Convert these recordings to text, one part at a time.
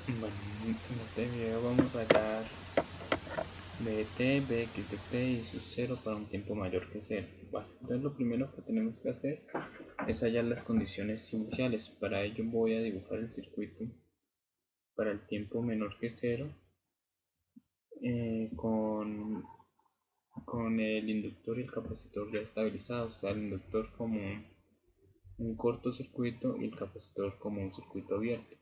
Bueno, en este video vamos a hallar bt, bx de t y su 0 para un tiempo mayor que 0. Bueno, entonces lo primero que tenemos que hacer es hallar las condiciones iniciales. Para ello voy a dibujar el circuito para el tiempo menor que 0 con el inductor y el capacitor ya estabilizados, o sea, el inductor como un cortocircuito y el capacitor como un circuito abierto.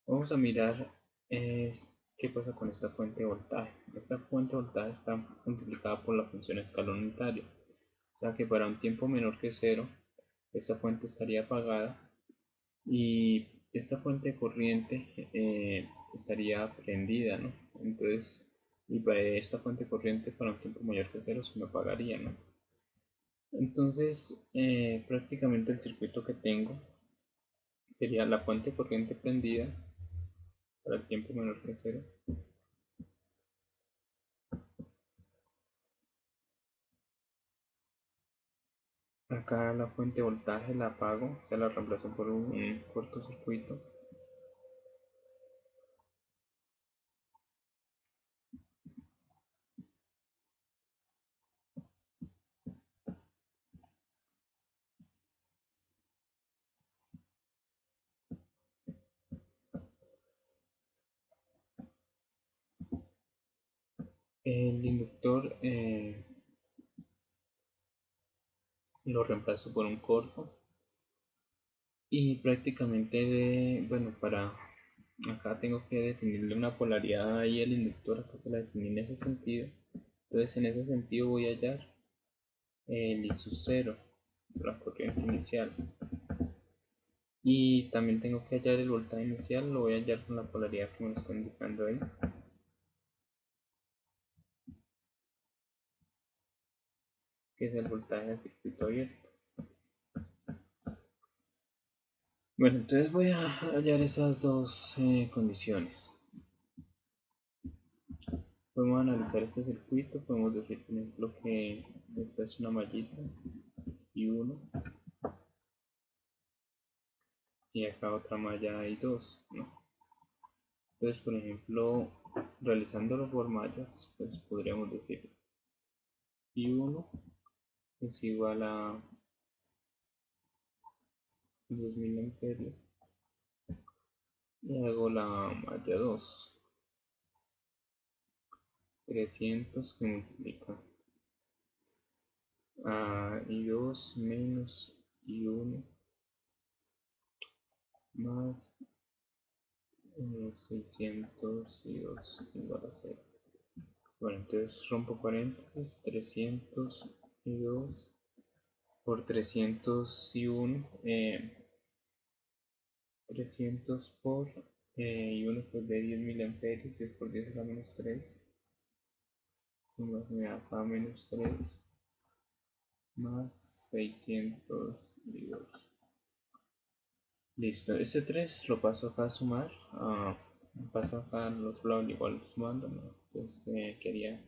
Vamos a mirar qué pasa con esta fuente de voltaje. Esta fuente de voltaje está multiplicada por la función escalón unitario. O sea que para un tiempo menor que 0, esta fuente estaría apagada y esta fuente de corriente estaría prendida, ¿no? Entonces, y para esta fuente de corriente para un tiempo mayor que 0 se me apagaría, ¿no? Entonces, prácticamente el circuito que tengo sería la fuente de corriente prendida para el tiempo menor que 0. Acá la fuente de voltaje la apago, o sea, la reemplazo por un cortocircuito. El inductor lo reemplazo por un corto. Y prácticamente, bueno, para acá tengo que definirle una polaridad ahí al inductor, acá se la definí en ese sentido. Entonces en ese sentido voy a hallar el I sub 0, la corriente inicial. Y también tengo que hallar el voltaje inicial, lo voy a hallar con la polaridad que me lo está indicando ahí. Que es el voltaje de circuito abierto. Bueno, entonces voy a hallar esas dos condiciones. Podemos analizar este circuito, podemos decir por ejemplo que esta es una mallita y 1 y acá otra malla y 2, ¿no? Entonces por ejemplo, realizándolo por mallas, pues podríamos decir I1 es igual a 2000 amperios y hago la malla 2, 300 que multiplica a I2 menos I1 más 602 igual a 0. Bueno, entonces rompo paréntesis, 302 por 301, 300 por y 1 pues de 10.000 amperios, 10 por 10 a la menos 3, me da acá menos 3 más 602. Listo, este 3 lo paso acá a sumar, paso acá al otro lado igual sumando, ¿no? Entonces quería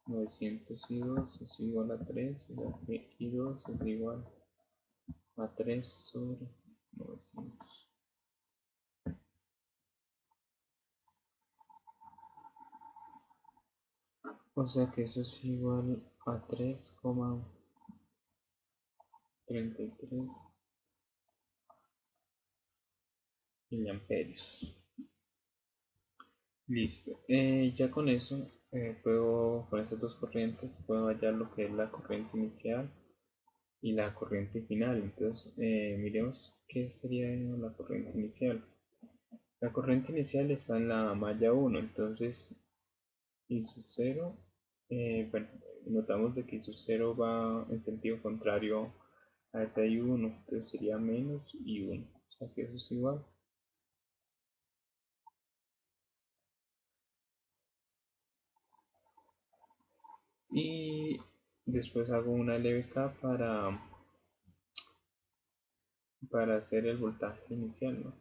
902 es igual a 3, o sea que I2 es igual a 3 sobre 900. O sea que eso es igual a 3,33 miliamperios. Listo. Ya con eso, con estas dos corrientes, puedo hallar lo que es la corriente inicial y la corriente final. Entonces, miremos qué sería la corriente inicial. La corriente inicial está en la malla 1, entonces I sub 0, bueno, notamos de que I sub 0 va en sentido contrario a esa I1, entonces sería menos I1, o sea que eso es igual. Y después hago una LBK para hacer el voltaje inicial, ¿no?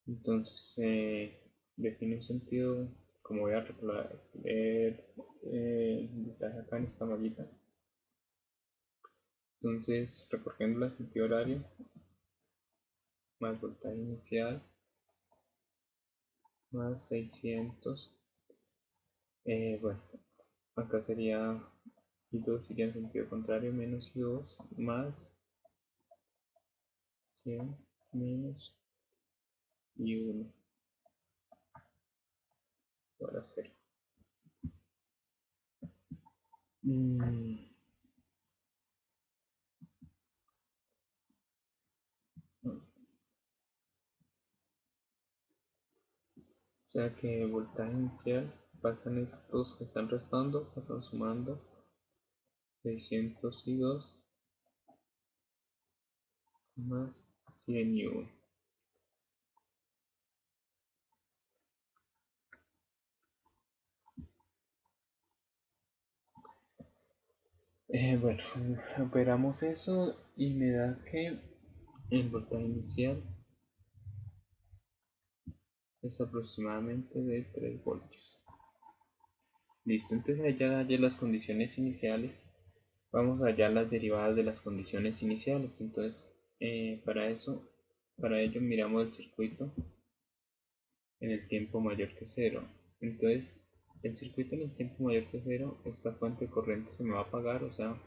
Entonces, define un sentido, como voy a leer el voltaje acá en esta mallita. Entonces, recorriendo la sentido horario, más voltaje inicial, más 600. Bueno, acá sería I2 iría en sentido contrario, menos I2 más 100 menos I1 igual a 0. O sea que el voltaje inicial pasan estos que están restando, pasan sumando 602 más 101. Bueno, operamos eso y me da que el voltaje inicial es aproximadamente de 3 voltios. Listo, entonces allá hallé las condiciones iniciales. Vamos a hallar las derivadas de las condiciones iniciales. Entonces, para ello miramos el circuito en el tiempo mayor que cero. Entonces, el circuito en el tiempo mayor que cero, esta fuente de corriente se me va a apagar, o sea,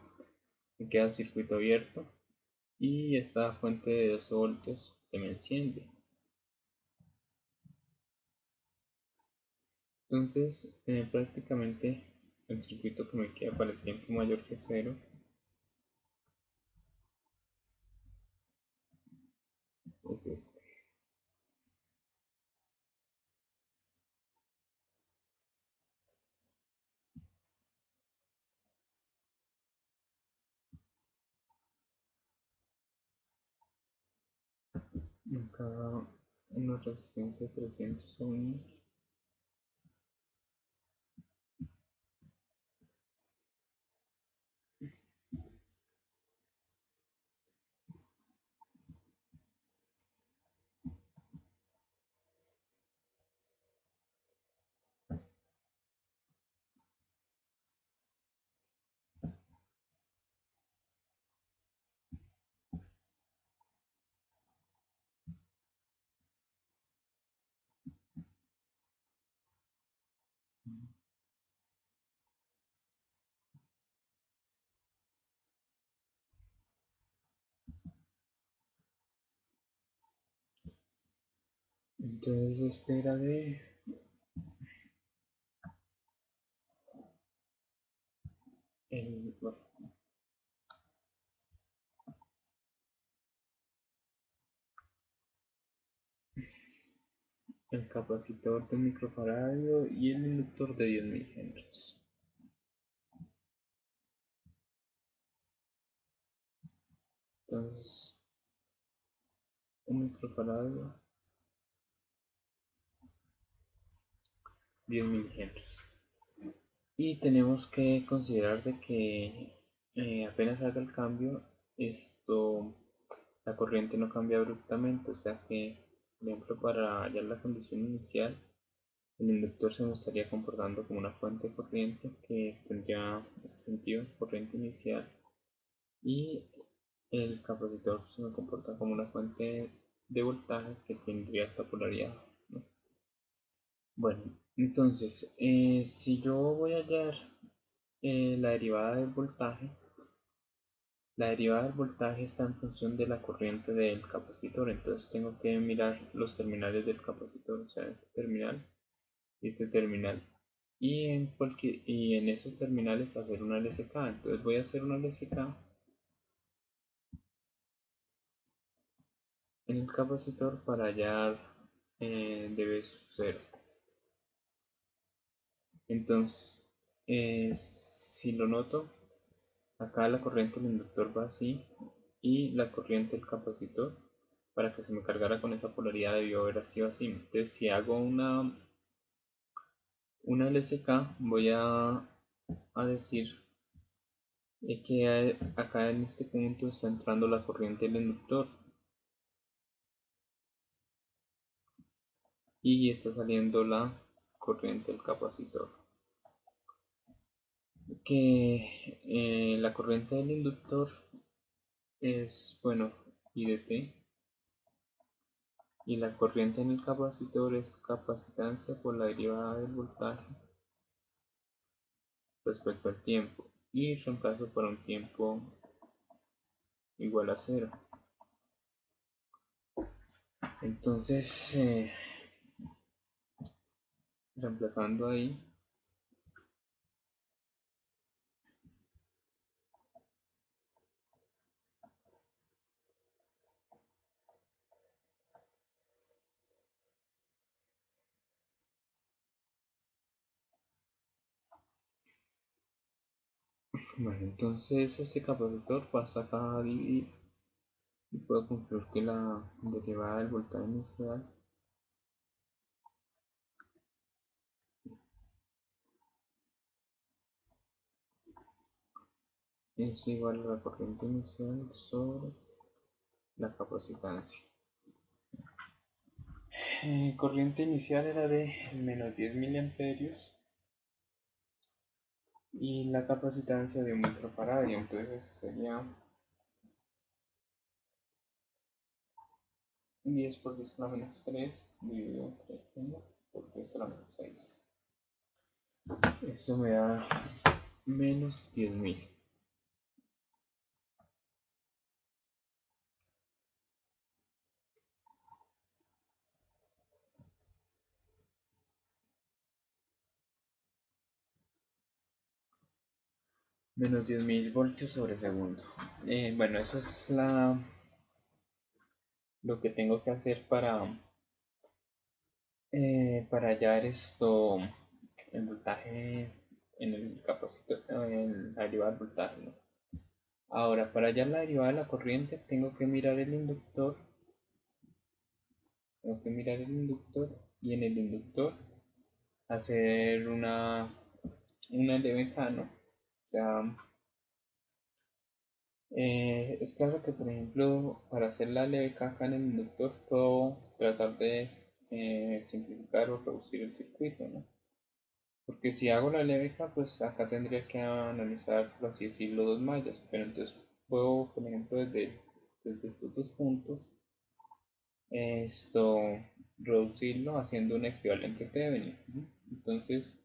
me queda circuito abierto y esta fuente de 12 voltios se me enciende. Entonces, prácticamente el circuito que me queda para el tiempo mayor que cero es este. Acá una resistencia de 300 ohms. Entonces este era de bueno, el capacitor de microfaradio y el inductor de 10.000 Henry. Entonces, un microfaradio, 10.000 Henry. Y tenemos que considerar de que apenas haga el cambio, la corriente no cambia abruptamente, o sea que, por ejemplo, para hallar la condición inicial, el inductor se me estaría comportando como una fuente de corriente que tendría ese sentido, corriente inicial, y el capacitor se me comporta como una fuente de voltaje que tendría esta polaridad, ¿no? Bueno, entonces, si yo voy a hallar la derivada del voltaje, está en función de la corriente del capacitor, entonces tengo que mirar los terminales del capacitor, o sea, este terminal y este terminal, y en esos terminales hacer una LSK. Entonces voy a hacer una LSK en el capacitor para hallar dB0. Entonces, si lo noto, acá la corriente del inductor va así y la corriente del capacitor, para que se me cargara con esa polaridad, debió haber sido así. Entonces, si hago una LSK, voy a decir que acá en este punto está entrando la corriente del inductor y está saliendo la corriente del capacitor. Que la corriente del inductor es, bueno, I de T, y la corriente en el capacitor es capacitancia por la derivada del voltaje respecto al tiempo y reemplazo para un tiempo igual a cero. Entonces, reemplazando ahí, bueno, entonces este capacitor pasa acá a dividir y puedo concluir que la derivada del voltaje inicial es igual a la corriente inicial sobre la capacitancia. Corriente inicial era de menos 10 miliamperios y la capacitancia de un microfaradio, entonces eso sería 10 por 10 a la menos 3 dividido entre 1 por 10 a la menos 6. Eso me da menos 10.000. Menos 10.000 voltios sobre segundo. Bueno, eso es lo que tengo que hacer para hallar el voltaje en el capacitor, en la derivada del voltaje, ¿no? Ahora, para hallar la derivada de la corriente, tengo que mirar el inductor y en el inductor hacer una LBK, ¿no? O sea, es claro que, por ejemplo, para hacer la LBK acá en el inductor puedo tratar de simplificar o reducir el circuito, ¿no? Porque si hago la LBK, pues acá tendría que analizar, por así decirlo, dos mallas, pero entonces puedo, por ejemplo, desde estos dos puntos, esto reducirlo haciendo un equivalente Thevenin. Entonces,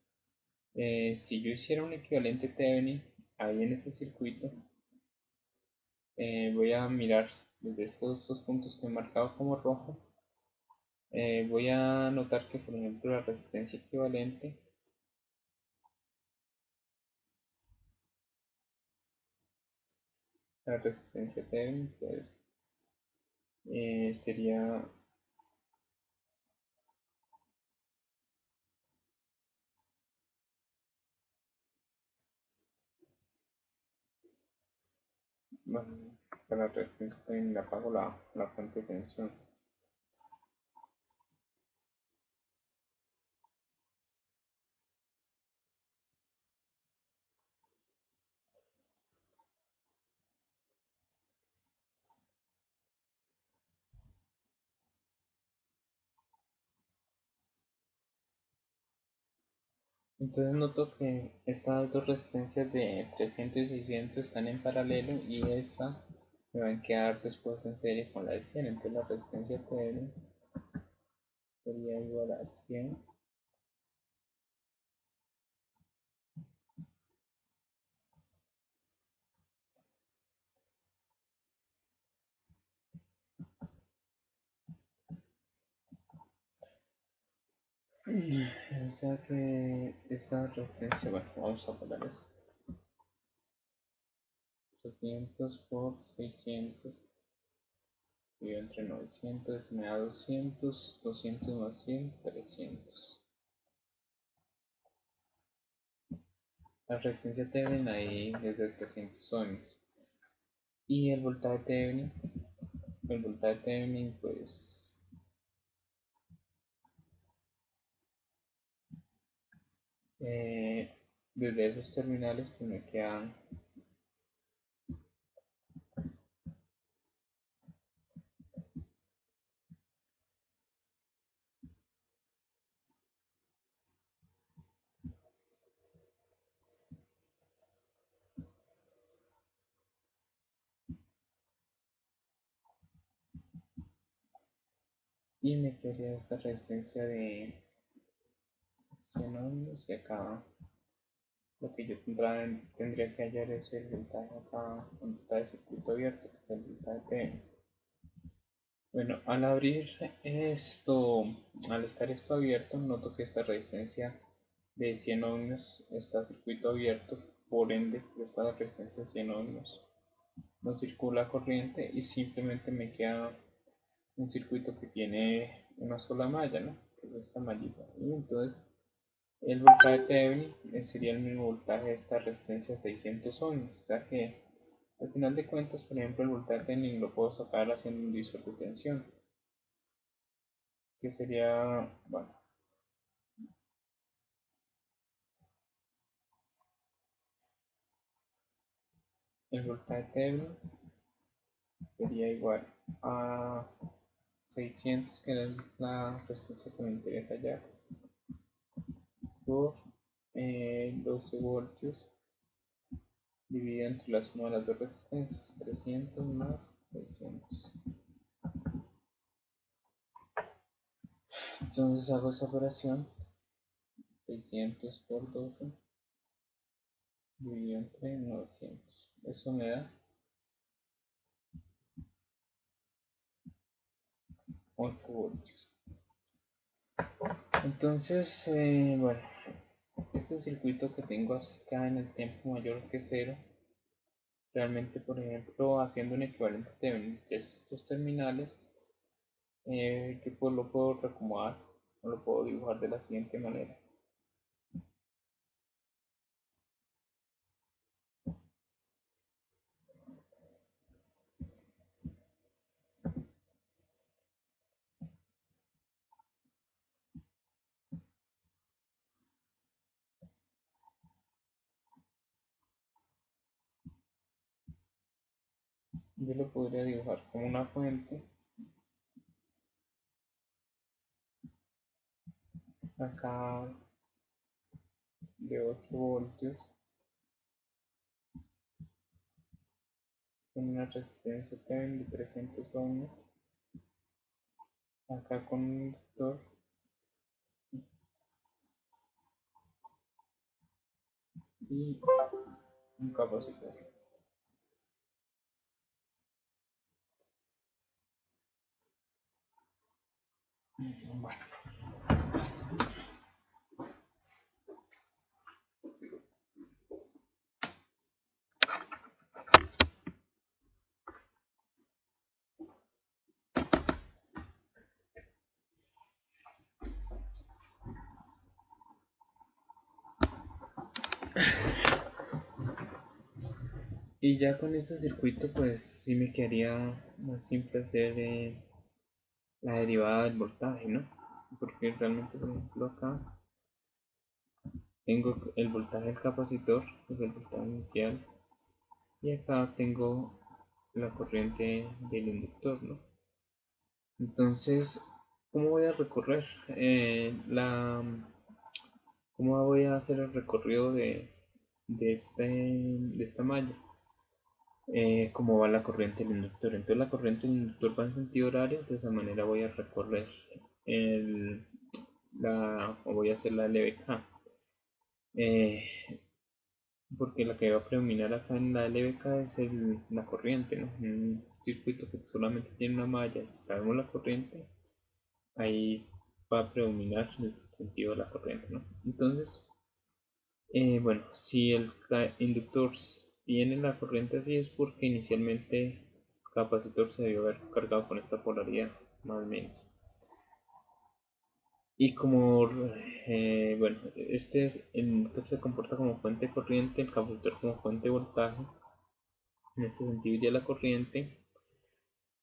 si yo hiciera un equivalente Thevenin ahí en ese circuito, voy a mirar desde estos dos puntos que he marcado como rojo. Voy a notar que, por ejemplo, la resistencia equivalente Thevenin, pues sería, bueno, para la resistencia también le apago la fuente de tensión. Entonces noto que estas dos resistencias de 300 y 600 están en paralelo y esta me va a quedar después en serie con la de 100. Entonces la resistencia TL sería igual a 100 o sea que esa resistencia, bueno, vamos a poner esto, 300 por 600 y entre 900 me da 200, 200 más 100, 300. La resistencia Thevenin ahí es de 300 ohms. Y el voltaje Thevenin pues desde esos terminales pues me quedan y me quedaría esta resistencia de 100 ohms, y acá lo que yo tendría que hallar es el voltaje acá donde está el circuito abierto, que es el voltaje T. Bueno, al abrir esto, al estar esto abierto, noto que esta resistencia de 100 ohms está circuito abierto, por ende, esta resistencia de 100 ohms no circula corriente y simplemente me queda un circuito que tiene una sola malla, ¿no? Que es esta mallita. Y entonces el voltaje Thevenin sería el mismo voltaje de esta resistencia 600 ohms. O sea que al final de cuentas, por ejemplo, el voltaje Thevenin lo puedo sacar haciendo un divisor de tensión, que sería, bueno, el voltaje Thevenin sería igual a 600, que es la resistencia que me interesa hallar, por 12 voltios dividido entre la suma de las dos resistencias, 300 más 600. Entonces hago esa operación, 600 por 12 dividido entre 900. Eso me da 8 voltios. Entonces, bueno, este circuito que tengo acá en el tiempo mayor que cero, realmente, por ejemplo, haciendo un equivalente de estos terminales, yo pues lo puedo reacomodar, o lo puedo dibujar de la siguiente manera. Yo lo podría dibujar como una fuente, acá de 8 voltios, con una resistencia de 300 ohms, acá con un inductor y un capacitor. Bueno, y ya con este circuito pues sí me quedaría más simple hacer la derivada del voltaje, ¿no? Porque realmente, por ejemplo, acá tengo el voltaje del capacitor, que es el voltaje inicial, y acá tengo la corriente del inductor, ¿no? Entonces, ¿cómo voy a recorrer cómo voy a hacer el recorrido de esta malla? Cómo va la corriente del inductor. Entonces la corriente del inductor va en sentido horario, de esa manera voy a recorrer o voy a hacer la LBK. Porque la que va a predominar acá en la LBK es la corriente, ¿no? Un circuito que solamente tiene una malla, si sabemos la corriente, ahí va a predominar el sentido de la corriente, ¿no? Entonces, bueno, si el inductor tiene la corriente así es porque inicialmente el capacitor se debió haber cargado con esta polaridad, más o menos. Y como, bueno, el inductor se comporta como fuente de corriente, el capacitor como fuente de voltaje, en este sentido iría la corriente,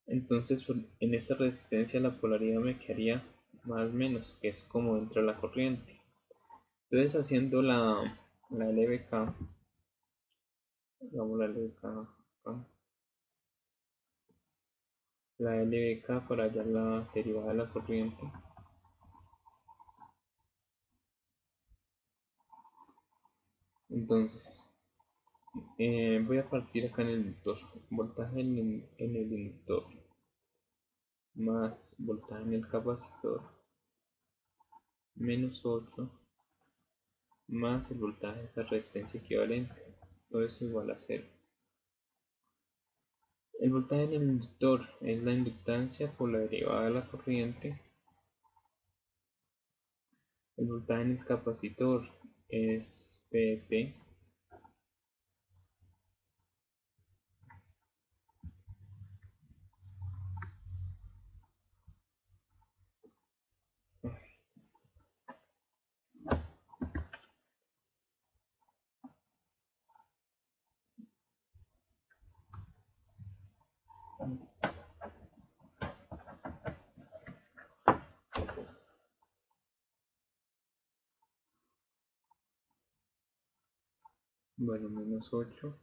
entonces en esta resistencia la polaridad me quedaría más o menos, que es como entra la corriente. Entonces haciendo la LBK, digamos la LBK acá, la LBK para hallar la derivada de la corriente. Entonces, voy a partir acá en el inductor, voltaje en el inductor. más voltaje en el capacitor menos 8 más el voltaje de esa resistencia equivalente, todo eso igual a 0. El voltaje en el inductor es la inductancia por la derivada de la corriente. El voltaje en el capacitor es PT. Bueno, menos 8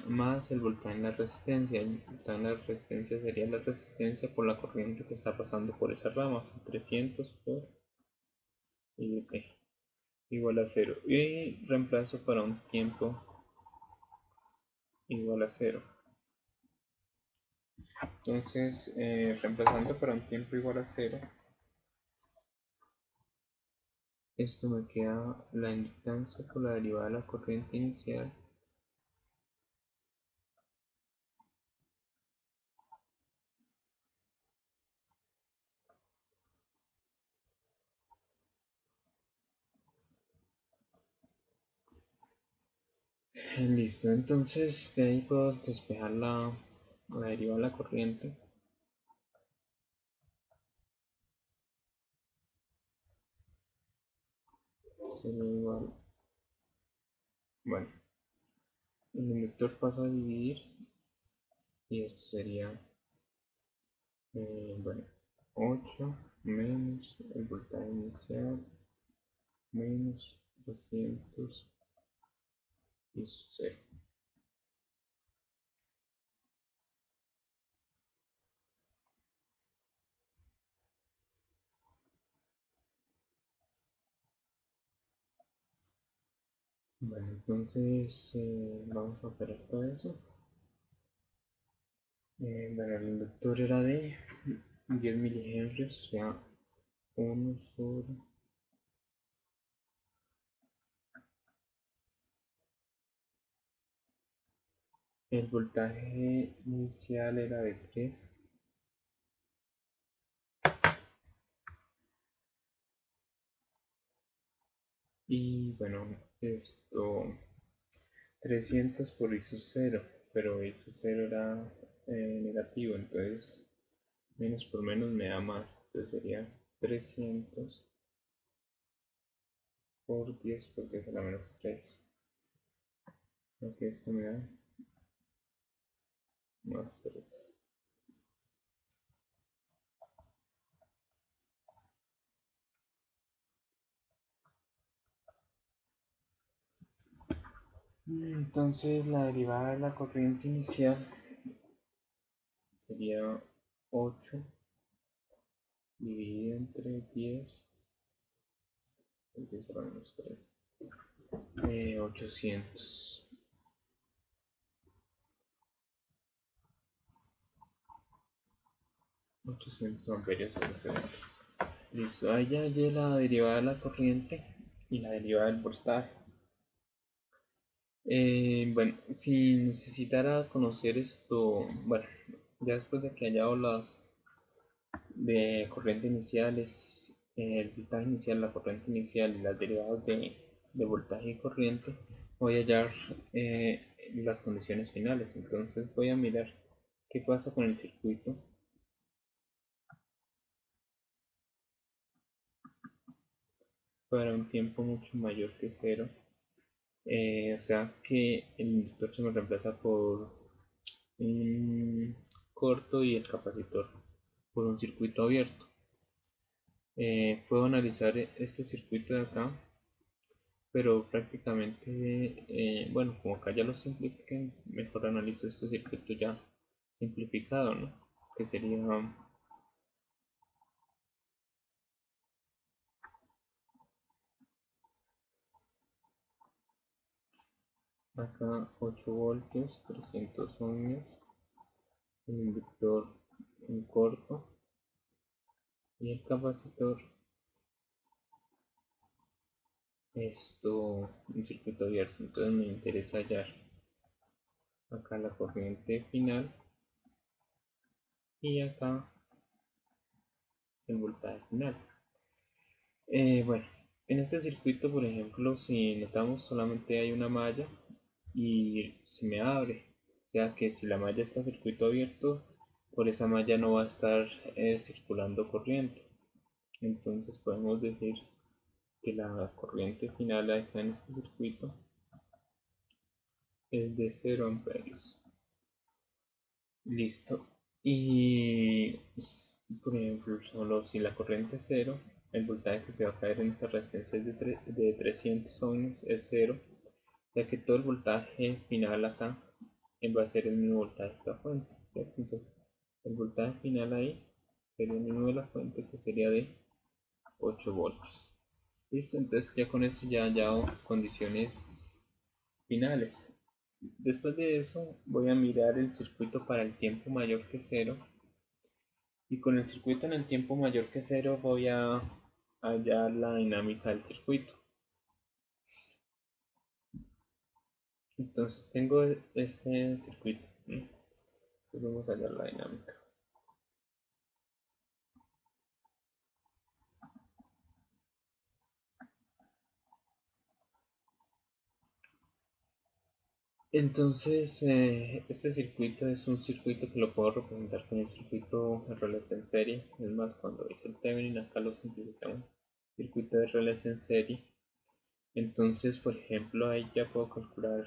más el voltaje en la resistencia. El voltaje en la resistencia sería la resistencia por la corriente que está pasando por esa rama, 300 por IDT igual a 0. Y reemplazo para un tiempo igual a 0. Entonces, reemplazando para un tiempo igual a 0, esto me queda la inductancia por la derivada de la corriente inicial listo. Entonces de ahí puedo despejar la derivada de la corriente. Sería igual, bueno, el inductor pasa a dividir y esto sería, bueno, 8 menos el voltaje inicial menos 200 y 0. Bueno, entonces vamos a operar todo eso. Bueno, el inductor era de 10 milihenrios, o sea, 1 sobre el voltaje inicial era de 3 y bueno, esto 300 por I sub 0, pero I sub 0 era negativo, entonces menos por menos me da más, entonces sería 300 por 10 por 10 a la menos 3, aunque esto me da más 3. Entonces la derivada de la corriente inicial sería 8 dividido entre 10, 10 a la menos 3, 800. 800 amperios sobre segundo. Listo, ahí ya hallé la derivada de la corriente y la derivada del voltaje. Bueno, si necesitara conocer esto, bueno, ya después de que haya dado las de corriente iniciales, el voltaje inicial, la corriente inicial y las derivadas de voltaje y corriente, voy a hallar las condiciones finales. Entonces voy a mirar qué pasa con el circuito para un tiempo mucho mayor que 0. O sea que el inductor se me reemplaza por un corto y el capacitor por un circuito abierto. Puedo analizar este circuito de acá, pero prácticamente, bueno, como acá ya lo simplifiqué, mejor analizo este circuito ya simplificado, ¿no? Que sería, acá 8 voltios, 300 ohmios, el inductor en corto y el capacitor un circuito abierto. Entonces me interesa hallar acá la corriente final y acá el voltaje final. Bueno, en este circuito, por ejemplo, si notamos solamente hay una malla y se me abre, o sea que si la malla está en circuito abierto, por esa malla no va a estar circulando corriente. Entonces podemos decir que la corriente final acá en este circuito es de 0 amperios. Listo. Y por ejemplo, solo si la corriente es 0, el voltaje que se va a caer en esta resistencia es de 300 ohms, es 0, ya que todo el voltaje final acá va a ser el mismo voltaje de esta fuente, ¿cierto? Entonces, el voltaje final ahí sería el mismo de la fuente, que sería de 8 voltios. Listo, entonces ya con esto ya hallado condiciones finales. Después de eso voy a mirar el circuito para el tiempo mayor que 0, y con el circuito en el tiempo mayor que 0 voy a hallar la dinámica del circuito. Entonces tengo este circuito, entonces vamos a hallar la dinámica. Entonces este circuito es un circuito que lo puedo representar como un circuito de relés en serie. Es más, cuando hice el Thevenin acá lo simplificamos, circuito de relés en serie. Entonces, por ejemplo, ahí ya puedo calcular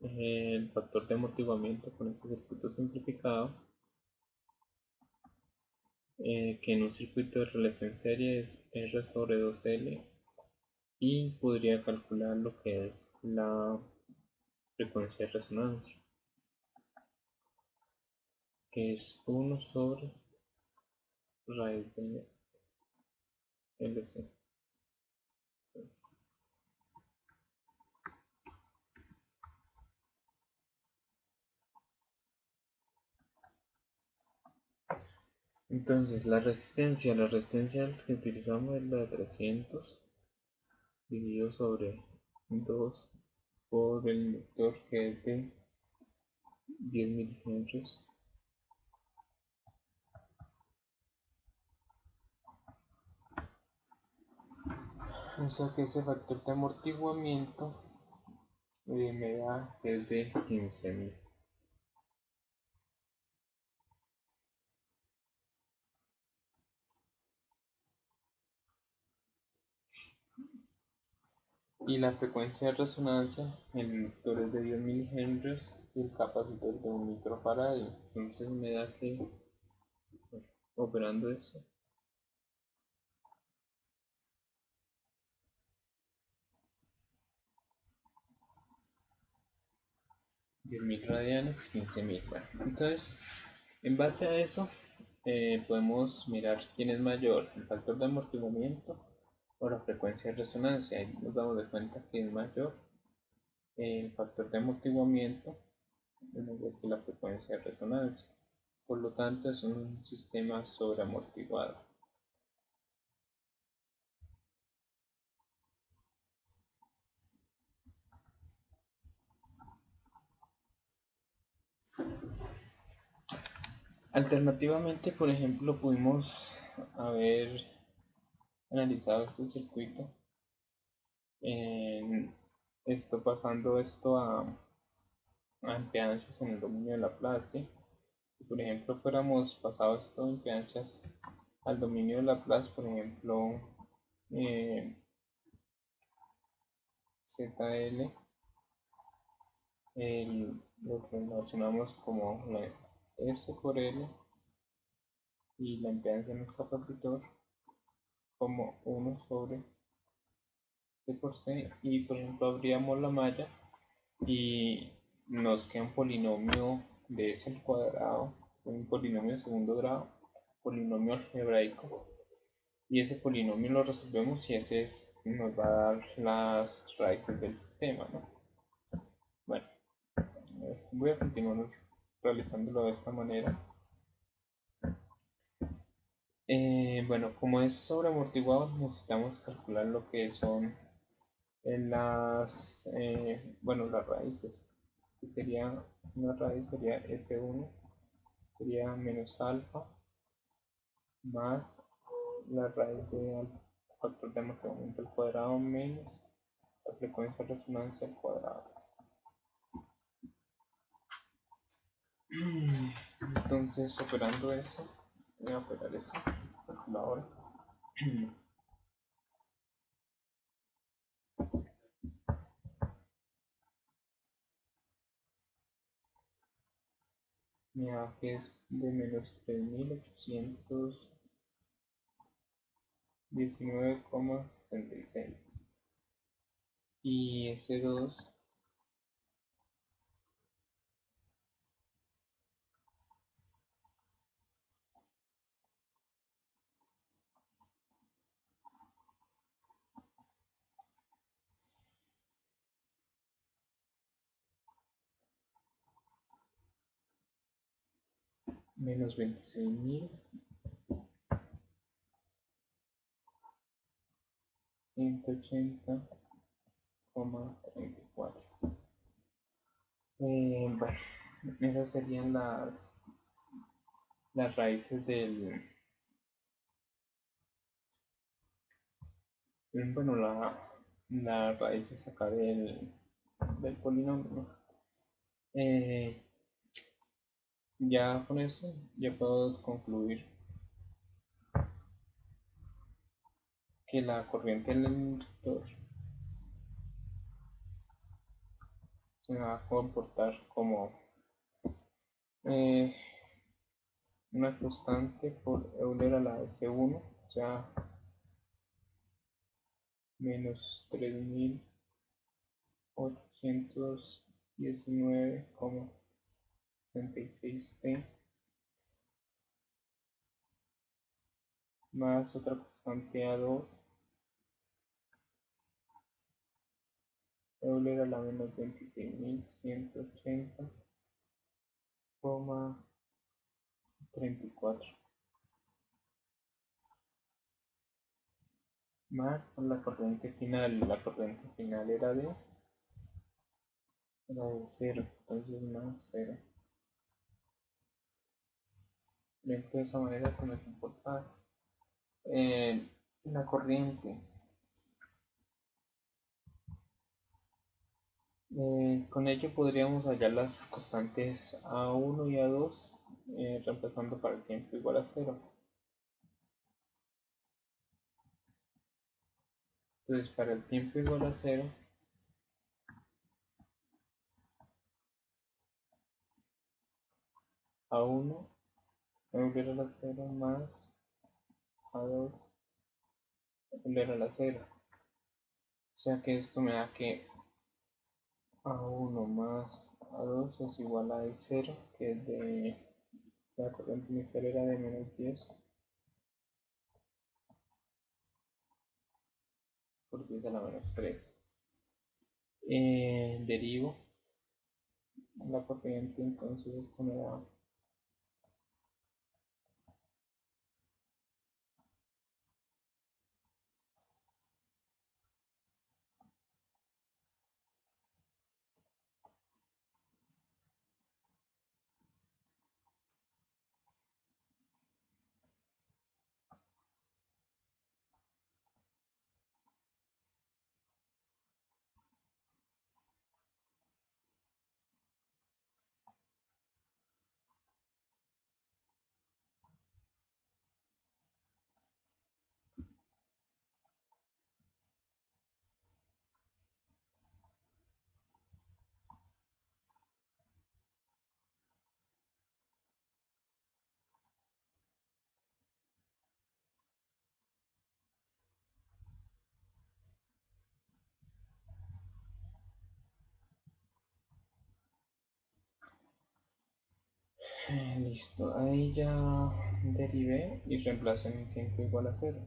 el factor de amortiguamiento con este circuito simplificado, que en un circuito de relés en serie es R sobre 2L, y podría calcular lo que es la frecuencia de resonancia, que es 1 sobre raíz de LC. Entonces la resistencia que utilizamos es la de 300 dividido sobre 2 por el inductor, que es de 10 milihenrios. O sea que ese factor de amortiguamiento me da que es de 15.000. Y la frecuencia de resonancia, el inductor es de 10 milihenrios y el capacitor de 1 microfaradio. Entonces me da que, bueno, operando eso, 10.000 radianes, 15.000. Bueno, entonces, en base a eso, podemos mirar quién es mayor, el factor de amortiguamiento o la frecuencia de resonancia. Ahí nos damos de cuenta que es mayor el factor de amortiguamiento es mayor que la frecuencia de resonancia. Por lo tanto, es un sistema sobreamortiguado. Alternativamente, por ejemplo, pudimos haber analizado este circuito, en pasando esto a impedancias en el dominio de Laplace. Si por ejemplo fuéramos pasado esto de impedancias al dominio de Laplace, por ejemplo ZL, lo relacionamos como la S por L y la impedancia en el capacitor como 1 sobre C por C, y por ejemplo abríamos la malla y nos queda un polinomio de S al cuadrado, un polinomio de segundo grado, polinomio algebraico, y ese polinomio lo resolvemos y ese nos va a dar las raíces del sistema, ¿no? Bueno, voy a continuar realizándolo de esta manera. Bueno, como es sobreamortiguado, necesitamos calcular lo que son las raíces. Que sería, una raíz sería S1, sería menos alfa, más la raíz de alfa, factor de amortiguamiento al cuadrado, menos la frecuencia de resonancia al cuadrado. Entonces, operando eso, voy a operar eso, calculadora. Mi que es de menos 3819,66 y S2 menos 26.180,34. Bueno, esas serían las raíces bueno, la raíces acá del polinomio. Ya con eso ya puedo concluir que la corriente del inductor se va a comportar como una constante por Euler a la S1, o sea, menos 3.819,66 más otra constante A2, Euler a la menos 26.180,34 más la corriente final. La corriente final era de 0, entonces más 0. De esa manera se me comporta la corriente. Con ello podríamos hallar las constantes A1 y A2 reemplazando para el tiempo igual a 0. Entonces para el tiempo igual a 0, A1 Euler a la 0 más A2 Euler a la 0. O sea que esto me da que A1 más A2 es igual a E0, que es de la corriente inicial era de menos 10 por 10 a la menos 3. Derivo la corriente, entonces esto me da listo, ahí ya derivé y reemplazo en tiempo igual a 0.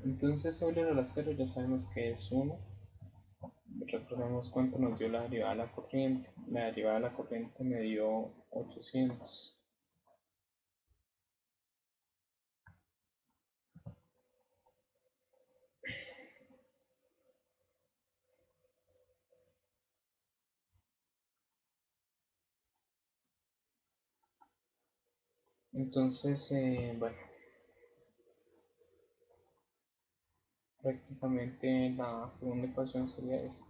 Entonces Euler a la 0 ya sabemos que es 1. Recordemos cuánto nos dio la derivada de la corriente. La derivada de la corriente me dio 800. Entonces, bueno, prácticamente la segunda ecuación sería esta.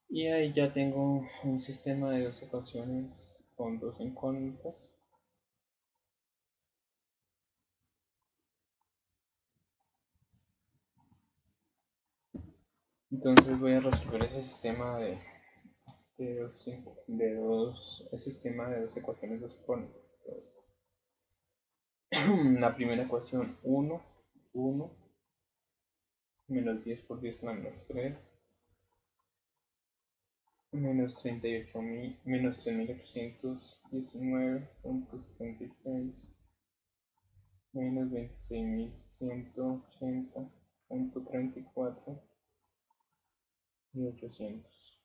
Y ahí ya tengo un sistema de dos ecuaciones con dos incógnitas. Entonces voy a resolver ese sistema sistema de dos ecuaciones dos incógnitas. Entonces, la primera ecuación 1 menos 10 por 10 a la menos 3 menos 38.000 menos 3.819.66 menos 26.180.34 y 800.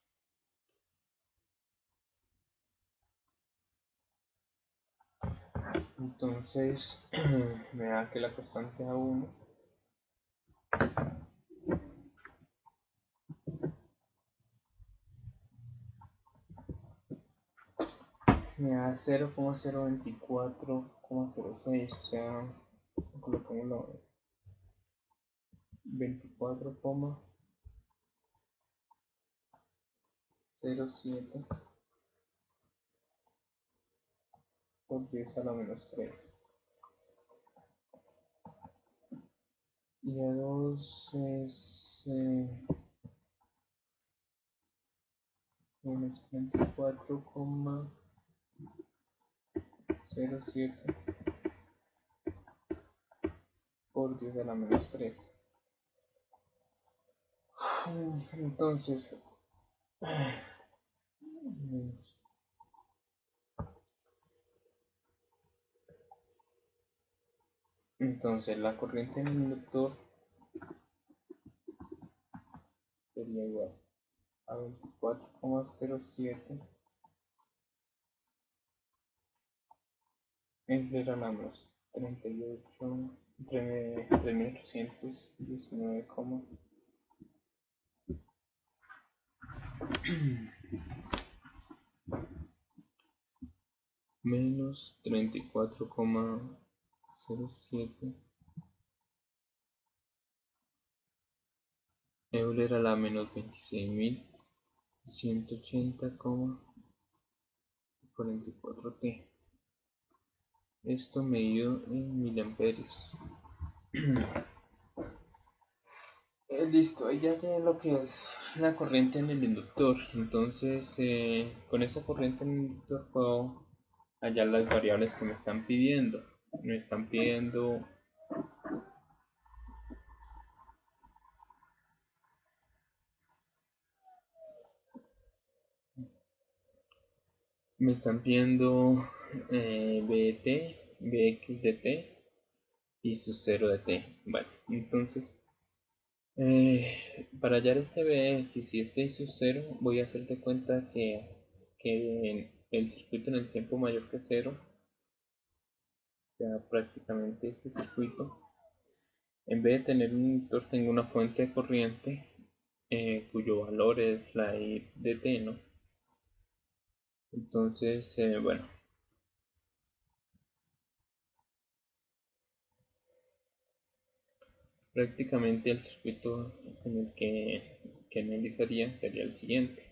Entonces me da que la constante A1 me da 0,024,06, o sea, coloquémoslo 24,07 por 10 a la menos 3. Y A2 es menos 34,07 por 10 a la menos 3. Entonces, la corriente en el inductor sería igual a 24,07 entre la menos 3.819, menos 34,07 Euler a la menos 26.180,44 T. Esto medido en miliamperios. Listo, ahí ya tiene lo que es la corriente en el inductor. Entonces, con esta corriente en el inductor puedo hallar las variables que me están pidiendo. Me están pidiendo BT, BX de T y su 0 de T. Bueno, entonces para hallar este BX y este y su 0 voy a hacer de cuenta que el circuito en el tiempo mayor que 0, o sea, prácticamente este circuito, en vez de tener un inductor tengo una fuente de corriente cuyo valor es la I de T, ¿no? Entonces, bueno, prácticamente el circuito en el que analizaría sería el siguiente.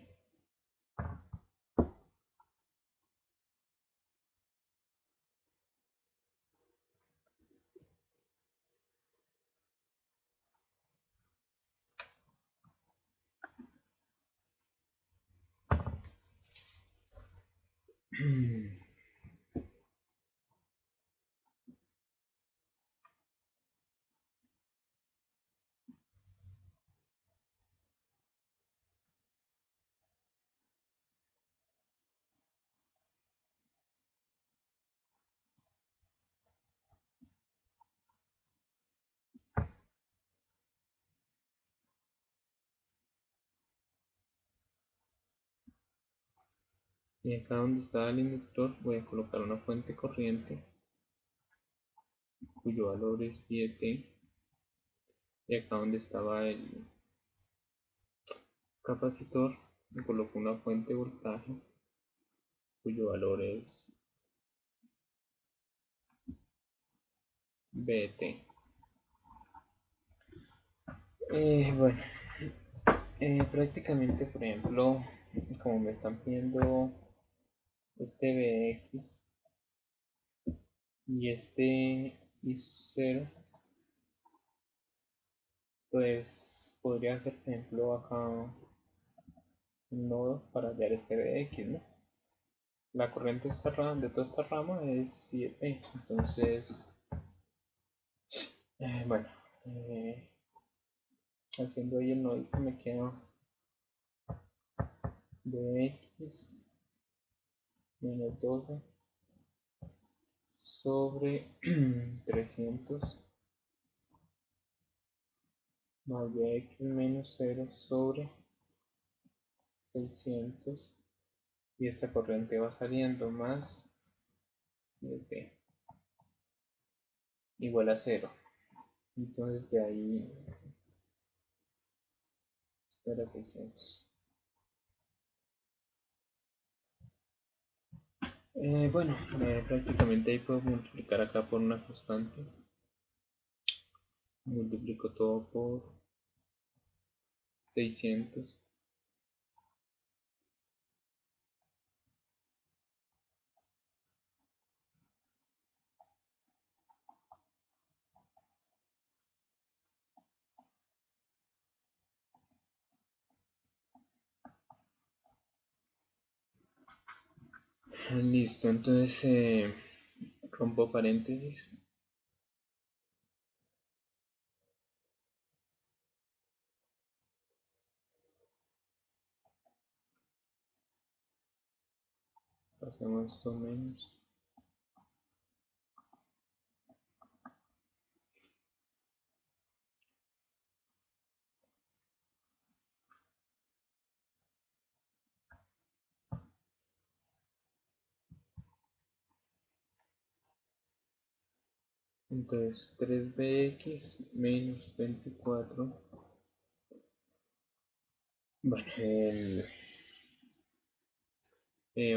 Y acá donde está el inductor voy a colocar una fuente corriente cuyo valor es 7. Y acá donde estaba el capacitor le coloco una fuente de voltaje cuyo valor es VT. Bueno, prácticamente, por ejemplo, como me están pidiendo este Vx y este I0, pues podría hacer, por ejemplo, acá un nodo para hallar este Vx, ¿no? La corriente de toda esta rama es 7, entonces, bueno, haciendo ahí el nodo me queda Vx menos 12 sobre 300 más Vx menos 0 sobre 600, y esta corriente va saliendo más Vt igual a 0. Entonces de ahí esto era 600. Bueno, prácticamente ahí puedo multiplicar acá por una constante. Multiplico todo por 600. Listo, entonces rompo paréntesis. Hacemos esto menos. Entonces 3bx menos 24. Bueno,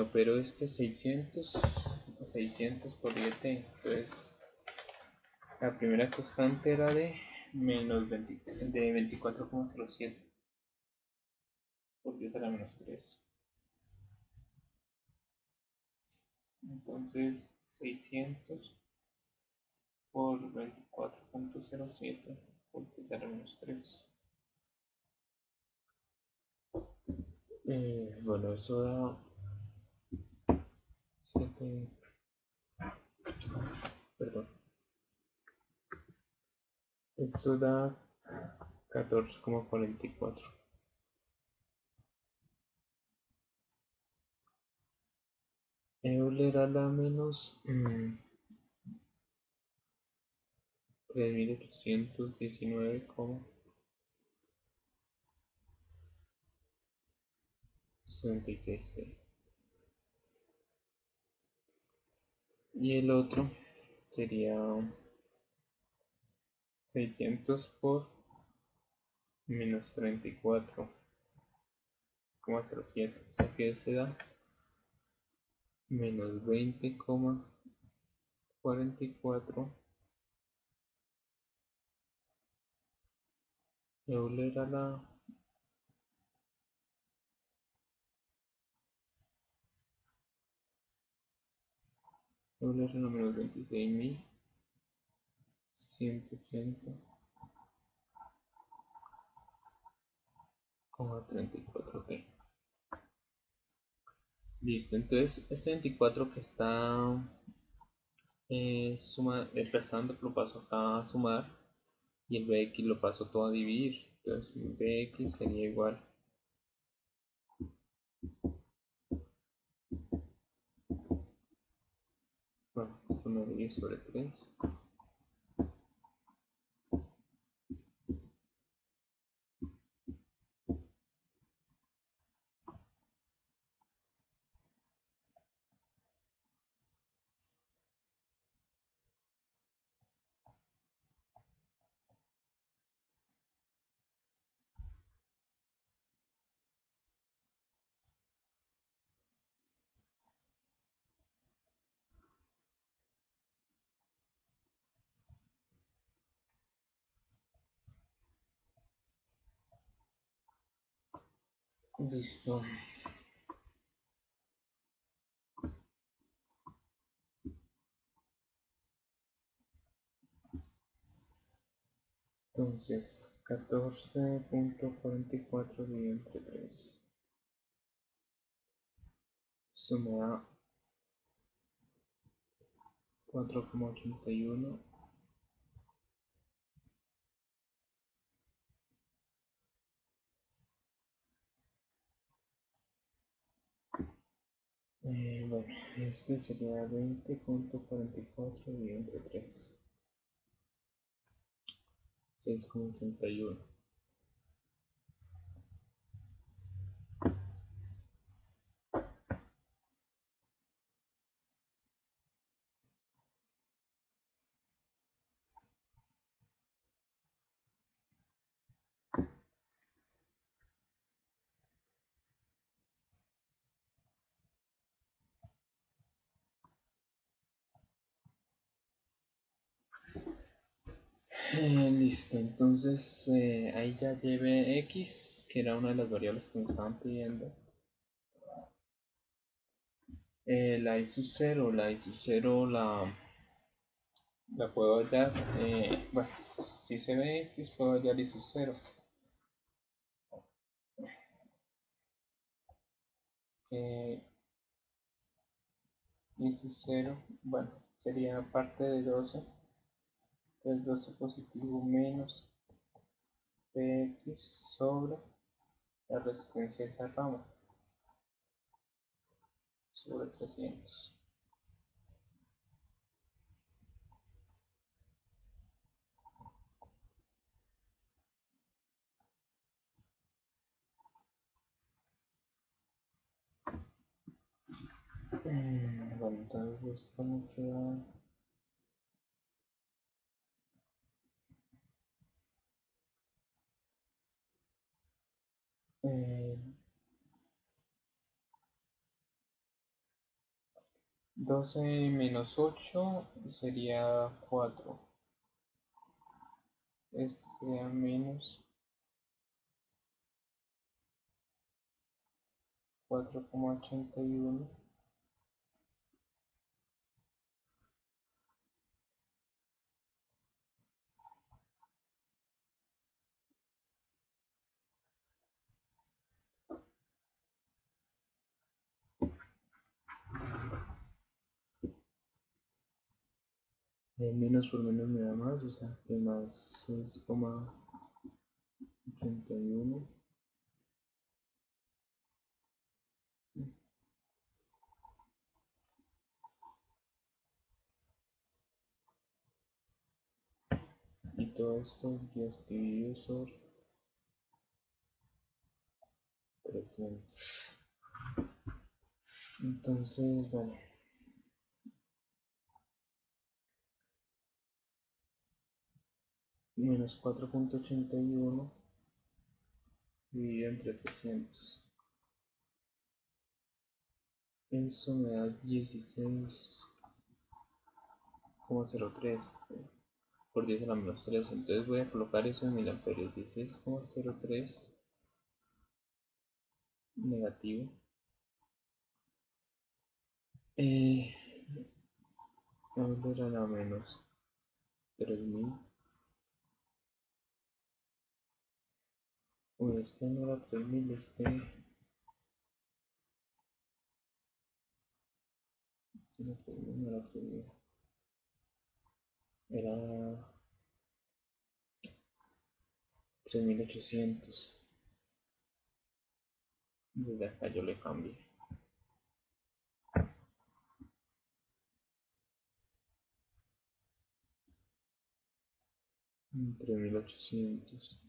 opero este 600 por 7. Entonces la primera constante era de menos 20, de 24,07 por 10 a la menos 3. Entonces 600 por 24,07 por 10 a la menos 3. Bueno, eso da 7, perdón, eso da 14,44. Euler a la menos 3819,66T. Y el otro sería 600 por menos 34,07. O sea que se da menos 20,44 Euler a la menos 26.180,34T. Listo, entonces este 24 que está restando lo paso acá a sumar, y el bx lo paso todo a dividir. Entonces bx sería igual bueno, 1 dividido sobre 3. Listo. Entonces, 14.44 dividido entre 3. Eso me da 4,81. Bueno, este sería 20.44 dividido entre 3. 6,81. Listo, entonces ahí ya llevé x, que era una de las variables que me estaban pidiendo. La i sub 0, la puedo hallar. Bueno, si se ve x, puedo hallar i sub 0. I sub 0, bueno, sería parte de 12. Entonces 12 positivo menos px sobre la resistencia de esa rama, sobre 300. Bueno, entonces esto me queda 12 menos 8 sería 4. Esto sería menos 4,81. Menos por menos me da más, o sea que más 6,81. Y todo esto 10 dividido sobre 300. Entonces, bueno, menos 4,81 dividido entre 300. Eso me da 16,03 por 10 a la menos 3. Entonces voy a colocar eso en miliamperios. 16,03 negativo. Volver a la menos 3000. Uy, este no era 3000, no, 3000 no era 3000. Era 3800. Desde acá yo le cambié. 3800.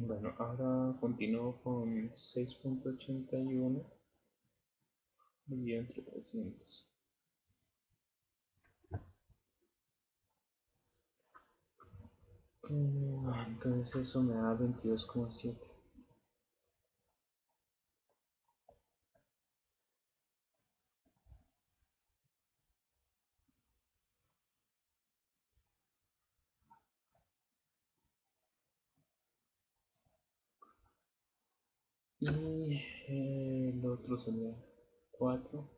Bueno, ahora continúo con 6.81 dividido entre 300. Entonces eso me da 22,7. Y el otro sería 4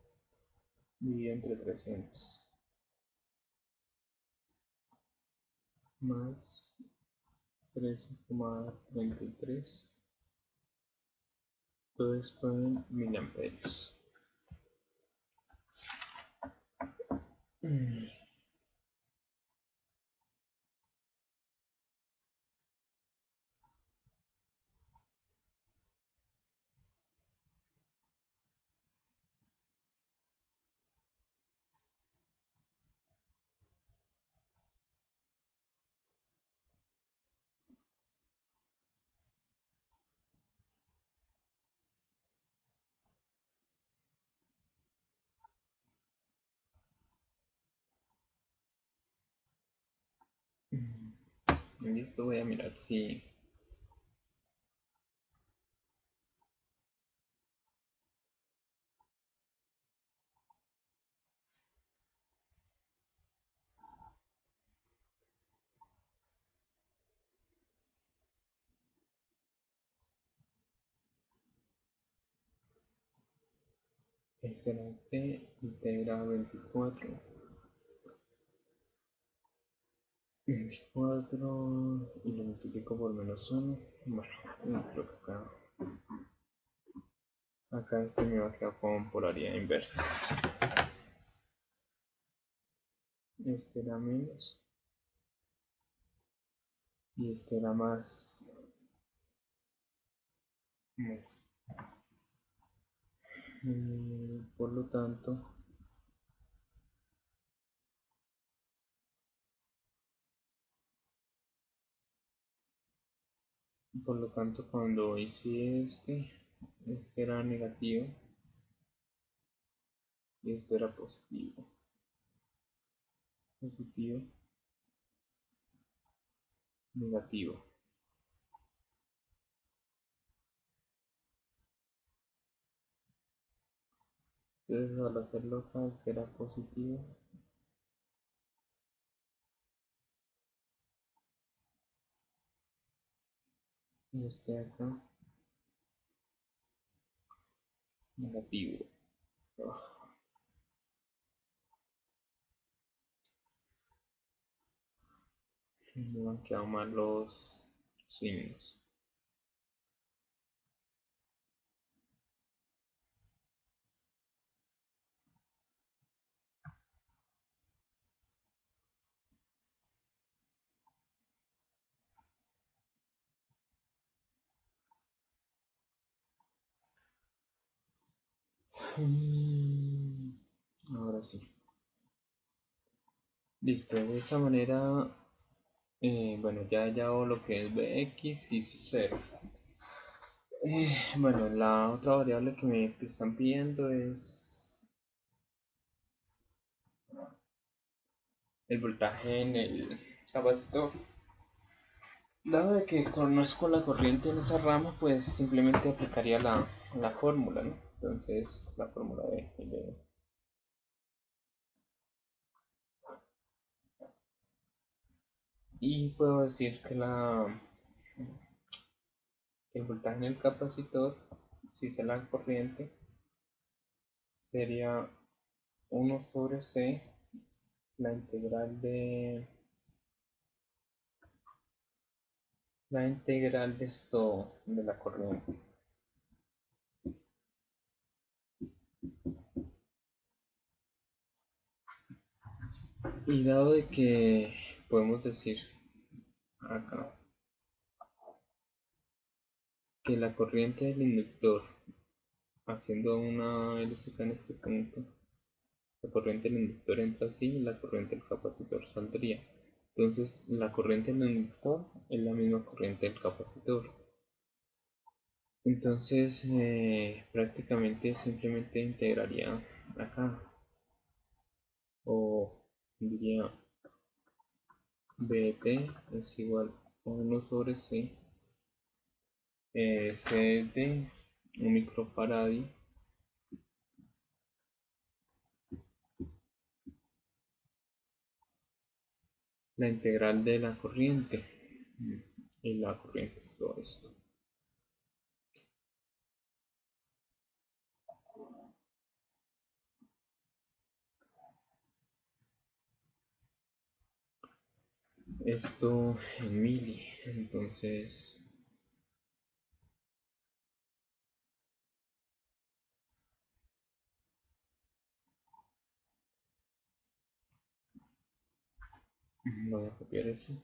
dividido entre 300 más 13,33. Todo esto en miliamperios. Listo, voy a mirar si excelente integra 24 y lo multiplico por -1. Bueno, creo que acá este me va a quedar con polaridad inversa. Este era menos y este era más. Por lo tanto, cuando hice este era negativo y este era positivo. Positivo, negativo. Entonces al hacerlo acá, este era positivo y este acá negativo. Me han quedado mal los signos. Ahora sí. Listo, de esta manera, bueno, ya hago lo que es bx y su 0. Bueno, la otra variable que me están pidiendo es el voltaje en el capacitor. Dado de que conozco la corriente en esa rama, pues simplemente aplicaría la fórmula, ¿no? Entonces, la fórmula de y puedo decir que el voltaje en el capacitor, si sé la corriente, sería 1 sobre C, la integral de esto, de la corriente. Y dado de que podemos decir acá que la corriente del inductor, haciendo una LCK en este punto, la corriente del inductor entra así y la corriente del capacitor saldría. Entonces la corriente del inductor es la misma corriente del capacitor. Entonces prácticamente simplemente integraría acá, o diría bt es igual a 1 sobre c, c de un microfaradio la integral de la corriente, y la corriente es todo esto. Esto en mili, entonces voy a copiar eso.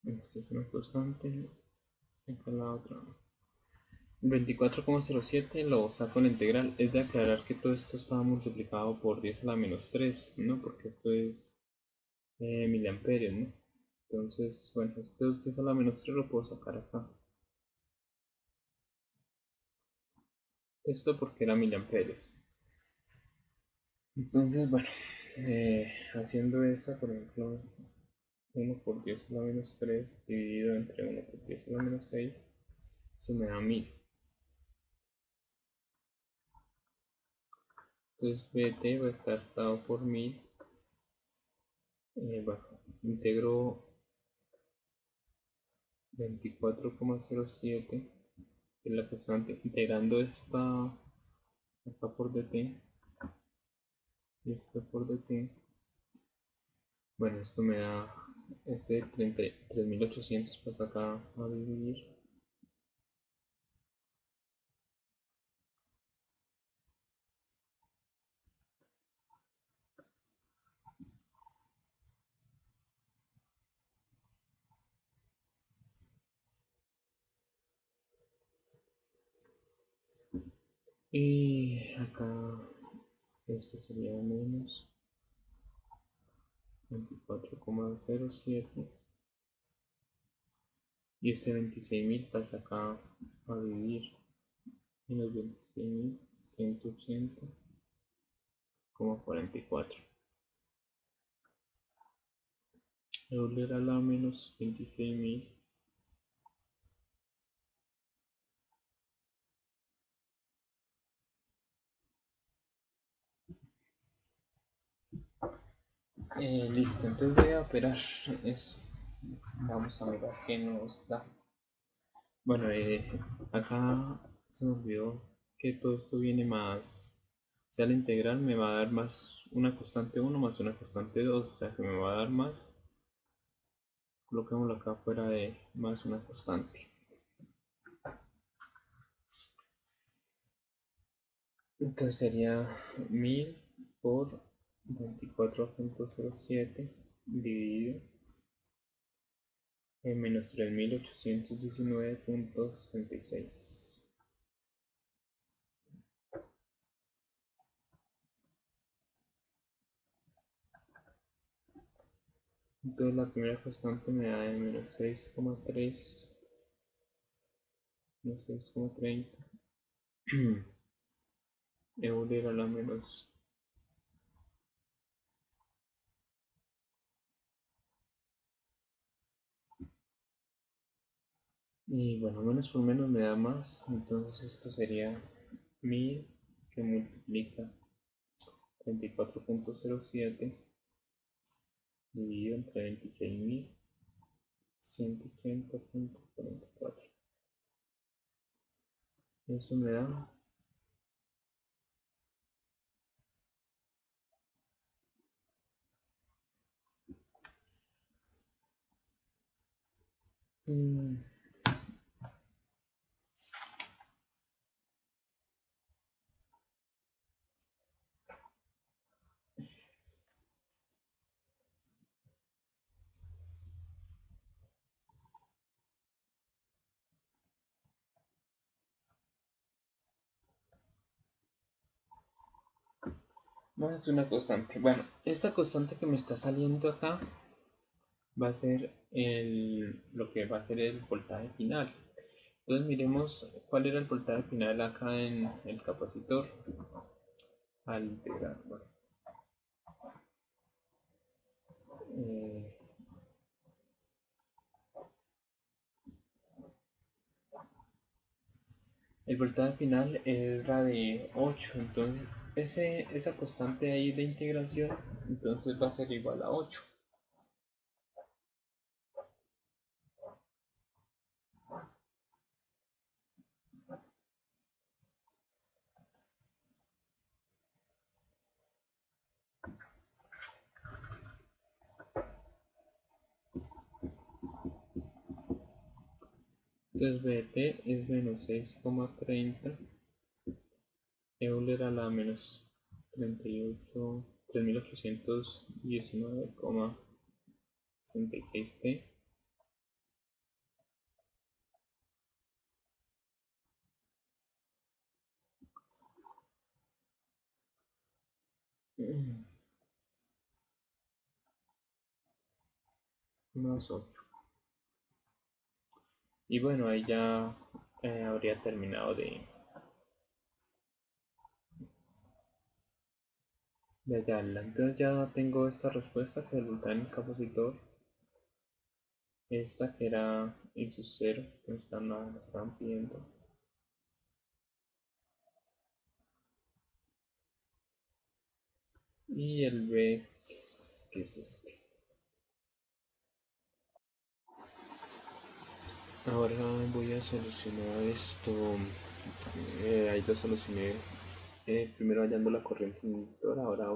Esta es una constante, acá la otra. 24,07 lo saco en la integral. Es de aclarar que todo esto estaba multiplicado por 10 a la menos 3, ¿no? Porque esto es miliamperios, ¿no? Entonces, bueno, esto es 10 a la menos 3 lo puedo sacar acá. Esto porque era miliamperios. Entonces, bueno, haciendo esta, por ejemplo, 1 por 10 a la menos 3 dividido entre 1 por 10 a la menos 6, eso me da 1000. Entonces, bt va a estar dado por 1000. Bueno, integro 24,07, que es la que estoy integrando esta acá por dt y esto por dt. Bueno, esto me da este 33.800, pues acá a dividir. Y acá este sería menos 24,07 y este 26.000 pasa acá a dividir, menos 26.180,44. Me volverá la menos 26.000. Listo, entonces voy a operar eso. Vamos a mirar qué nos da. Bueno, acá se me olvidó que todo esto viene más, o sea, la integral me va a dar más una constante 1 más una constante 2, o sea que me va a dar más, coloquémoslo acá fuera de más una constante. Entonces sería 1000 por 24,07 dividido en menos 3819,66. Entonces la primera constante me da de menos 6,3, menos 6,30, Euler a la menos. Y bueno, menos por menos me da más. Entonces esto sería 1000 que multiplica 34.07 dividido entre 26.180.44. Eso me da mm, más una constante. Bueno, esta constante que me está saliendo acá va a ser lo que va a ser el voltaje final. Entonces miremos cuál era el voltaje final acá en el capacitor. Al integrar, bueno, eh, el voltaje final es la de 8, entonces esa constante ahí de integración entonces va a ser igual a 8. Entonces BT es menos 6,30, Euler a la menos 3819,66 T. Más 8. Y bueno, ahí ya habría terminado de hallarla. Entonces ya tengo esta respuesta que el voltaje en el capacitor, esta que era I sub 0, que la estaban pidiendo. Y el B, que es este. Ahora voy a solucionar esto. Ahí lo solucioné primero hallando la corriente inductora. Ahora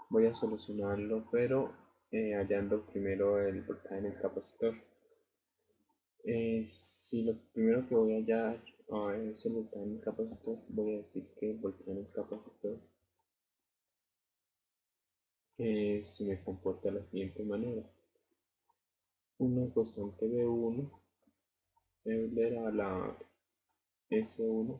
voy a solucionarlo, pero hallando primero el voltaje en el capacitor. Si lo primero que voy a hallar es el voltaje en el capacitor, voy a decir que el voltaje en el capacitor se me comporta de la siguiente manera. Una constante B1 Euler a la S1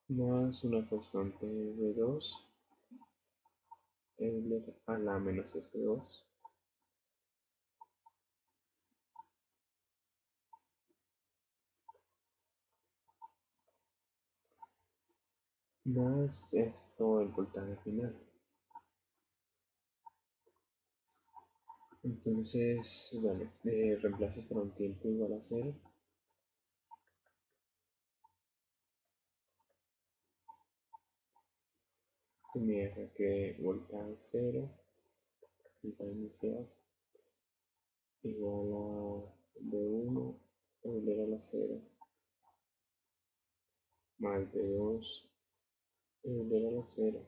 más una constante B2 Euler a la menos S2 más esto el voltaje final. Entonces, bueno, reemplazo por un tiempo igual a 0. Y me deja que voltaje 0, voltaje inicial, igual a B1 Euler a la 0 más B2 Euler a la 0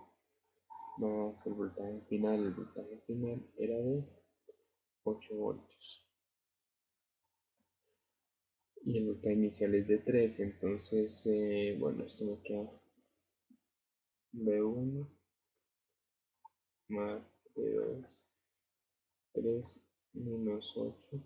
más el voltaje final. El voltaje final era de 8 voltios. Y el voltaje inicial es de 3, entonces, bueno, esto me queda B1 más B2, 3 menos 8,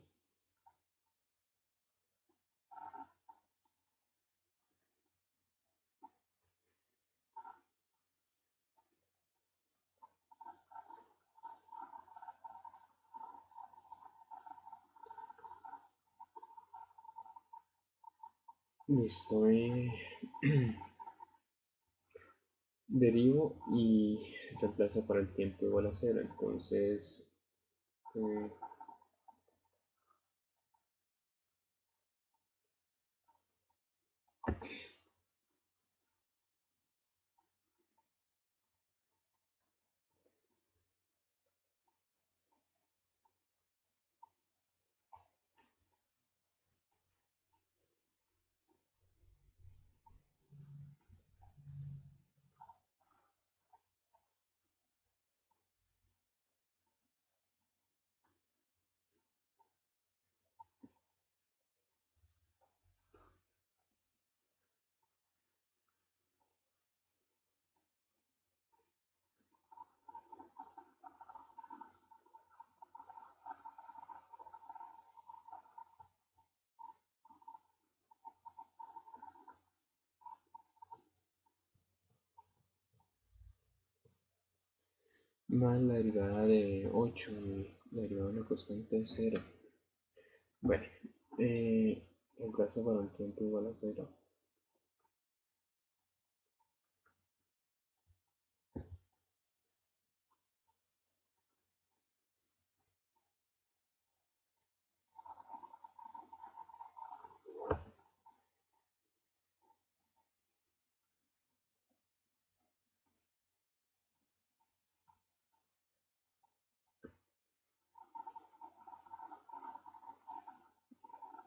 Listo, derivo y reemplazo para el tiempo igual a cero. Entonces, eh, más la derivada de 8 y la derivada de una constante de cero. Bueno, reemplazo para un tiempo igual a cero.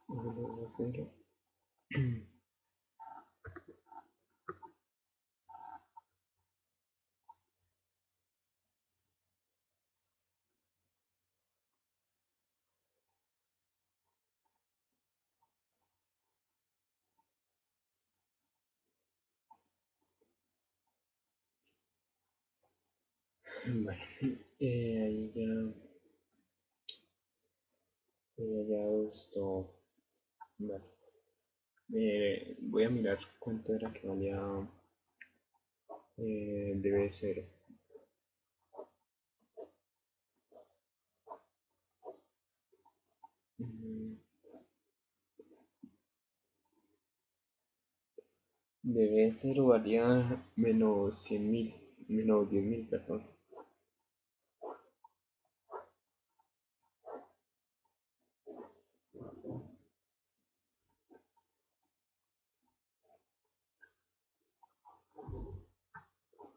Igual a cero. Bueno, ahí ya he hallado esto. Vale. Voy a mirar cuánto era que valía db cero. Mm, db cero valía menos 100.000, menos 10.000, perdón.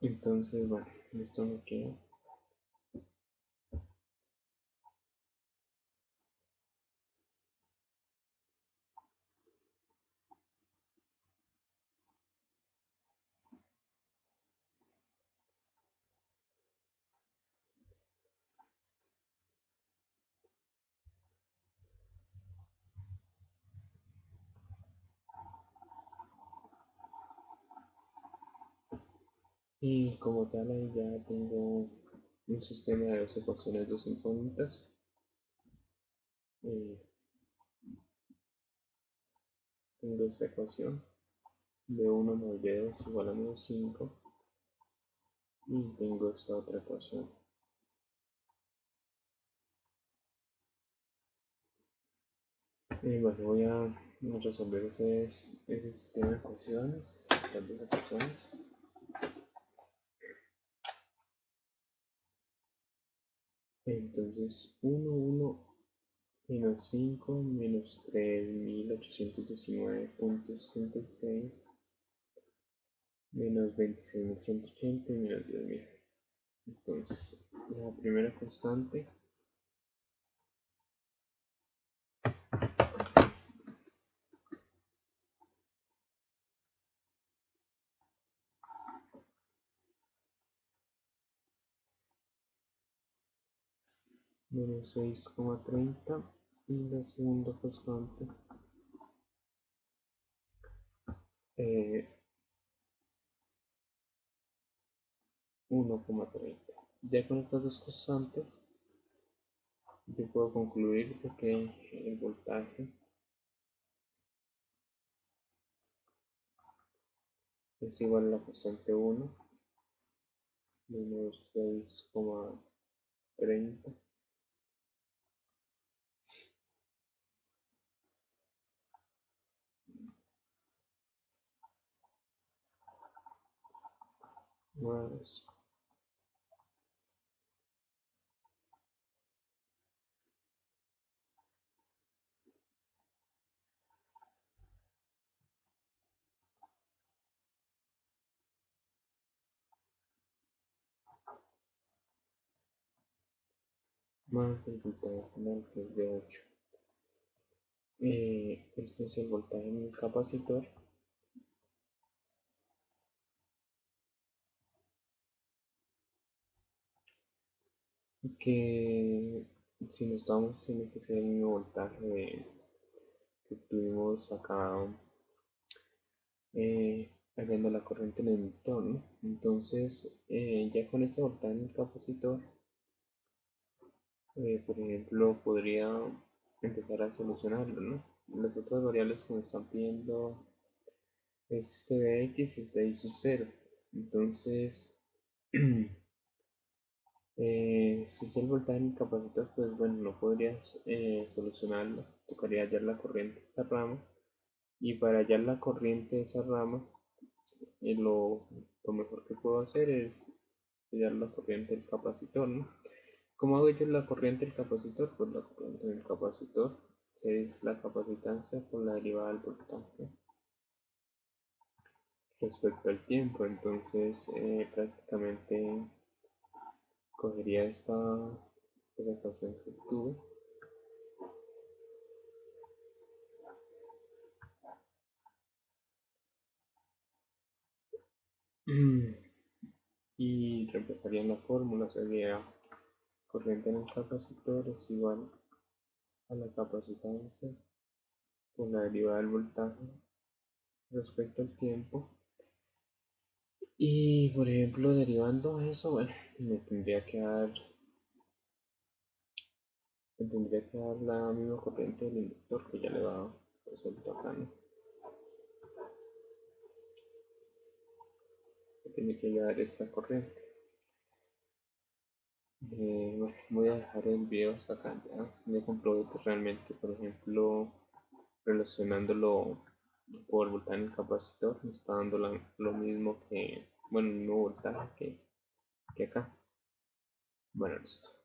Entonces, bueno, esto me queda. Y como tal, ahí ya tengo un sistema de dos ecuaciones, dos incógnitas. Eh, Tengo esta ecuación de 1 más b2 igual a menos 5. Y tengo esta otra ecuación. Bueno, voy a resolver ese sistema de ecuaciones, estas dos ecuaciones. Entonces, 1 menos 5 menos 3.819.66 menos 26.180 y menos 10.000. Entonces, la primera constante menos 6,30 y la segunda constante 1,30. Ya con estas dos constantes, yo puedo concluir de que el voltaje es igual a la constante 1 menos 6,30 más el voltaje final, que es de 8. Este es el voltaje en el capacitor, que si nos damos tiene que ser el mismo voltaje que tuvimos acá haciendo la corriente en el inductor, ¿no? Entonces, ya con este voltaje en el capacitor, por ejemplo, podría empezar a solucionarlo, ¿no? Las otras variables que me están pidiendo es este de x y este y sub 0. Entonces, si es el voltaje en el capacitor, pues bueno, no podrías solucionarlo. Tocaría hallar la corriente de esta rama. Y para hallar la corriente de esa rama, lo mejor que puedo hacer es hallar la corriente del capacitor, ¿no? ¿Cómo hago yo la corriente del capacitor? Pues la corriente del capacitor es la capacitancia por la derivada del voltaje respecto al tiempo. Entonces, prácticamente cogería esta ecuación que tuve y reemplazaría en la fórmula. Sería corriente en el capacitor es igual a la capacitancia por la derivada del voltaje respecto al tiempo. Y por ejemplo, derivando eso, bueno, me tendría que dar la misma corriente del inductor que ya le va resuelto acá, ¿no? Me tiene que dar esta corriente. Bueno, voy a dejar el video hasta acá. Ya comprobé que realmente, por ejemplo, relacionándolo por voltaje en el capacitor, me está dando lo mismo que, bueno, el mismo voltaje que acá. Bueno, listo.